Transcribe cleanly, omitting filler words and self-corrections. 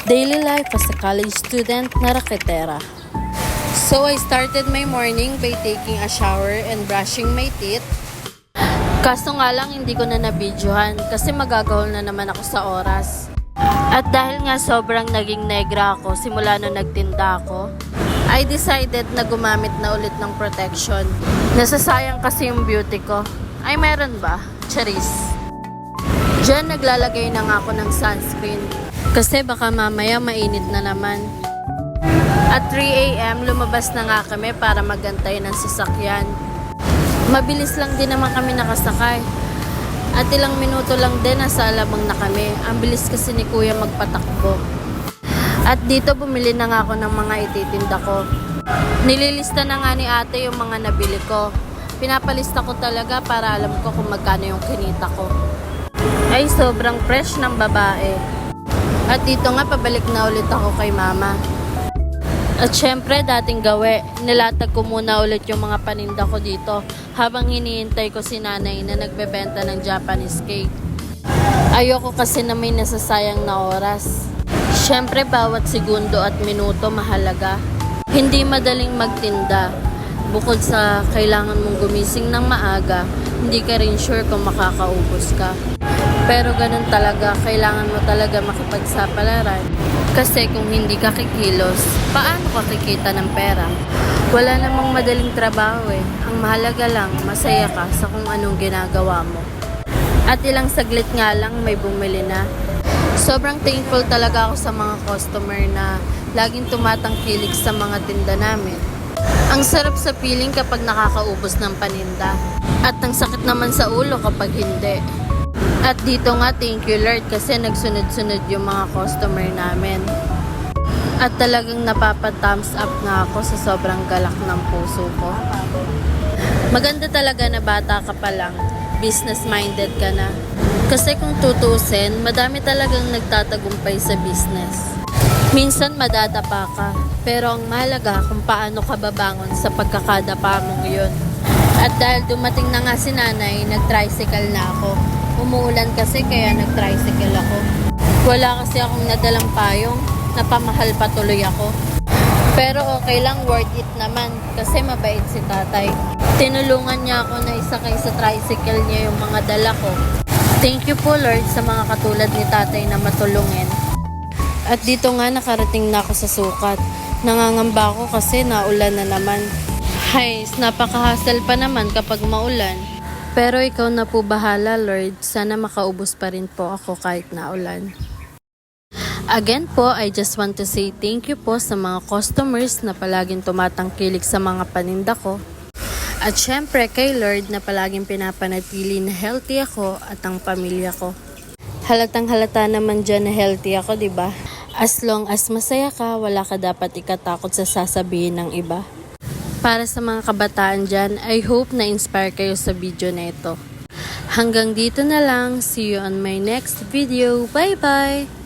Daily life as a college student na raketera. So I started my morning by taking a shower and brushing my teeth. Kaso nga lang hindi ko na nabidyohan kasi magagahol na naman ako sa oras. At dahil nga sobrang naging negra ako simula nung nagtinda ako, I decided na gumamit na ulit ng protection. Nasasayang kasi yung beauty ko. Ay meron ba? Charis. Diyan naglalagay na nga ako ng sunscreen. Kasi baka mamaya mainit na naman. At 3 AM lumabas na nga kami para magantay ng sasakyan. Mabilis lang din naman kami nakasakay. At ilang minuto lang din nasa alabang na kami. Ang bilis kasi ni Kuya magpatakbo. At dito bumili na nga ako ng mga ititinda ko. Nililista na nga ni ate yung mga nabili ko. Pinapalista ko talaga para alam ko kung magkano yung kinita ko. Ay sobrang fresh ng babae. At dito nga pabalik na ulit ako kay mama. At syempre dating gawe, nilatag ko muna ulit yung mga paninda ko dito habang hinihintay ko si nanay na nagbebenta ng Japanese cake. Ayoko kasi na may nasasayang na oras. Syempre bawat segundo at minuto mahalaga. Hindi madaling magtinda. Bukod sa kailangan mong gumising ng maaga, hindi ka rin sure kung makakaubos ka. Pero ganun talaga, kailangan mo talaga makipagsapalaran. Kasi kung hindi ka kikilos, paano ka kikita ng pera? Wala namang madaling trabaho eh. Ang mahalaga lang, masaya ka sa kung anong ginagawa mo. At ilang saglit nga lang may bumili na. Sobrang thankful talaga ako sa mga customer na laging tumatangkilik sa mga tinda namin. Ang sarap sa feeling kapag nakakaubos ng paninda. At ang sakit naman sa ulo kapag hindi. At dito nga, thank you Lord kasi nagsunod-sunod yung mga customer namin. At talagang napapa-thumbs up nga ako sa sobrang galak ng puso ko. Maganda talaga na bata ka pa lang, business-minded ka na. Kasi kung tutusin, madami talagang nagtatagumpay sa business. Minsan madadapa ka, pero ang mahalaga kung paano ka babangon sa pagkakadapa mong yun. At dahil dumating na nga si nanay, nag-tricycle na ako. Umuulan kasi kaya nag-tricycle ako. Wala kasi akong nadalang payong, napamahal pa tuloy ako. Pero okay lang, worth it naman kasi mabait si tatay. Tinulungan niya ako na isakay sa tricycle niya yung mga dala ko. Thank you po Lord sa mga katulad ni tatay na matulungin. At dito nga nakarating na ako sa sukat. Nangangamba ako kasi naulan na naman. Hay, napaka-hassle pa naman kapag maulan. Pero ikaw na po bahala, Lord. Sana makaubos pa rin po ako kahit naulan. Again po, I just want to say thank you po sa mga customers na palaging tumatangkilik sa mga paninda ko. At syempre kay Lord na palaging pinapanatili na healthy ako at ang pamilya ko. Halatang halata naman dyan na healthy ako, diba? As long as masaya ka, wala ka dapat ikatakot sa sasabihin ng iba. Para sa mga kabataan dyan, I hope na-inspire kayo sa video na ito. Hanggang dito na lang. See you on my next video. Bye-bye!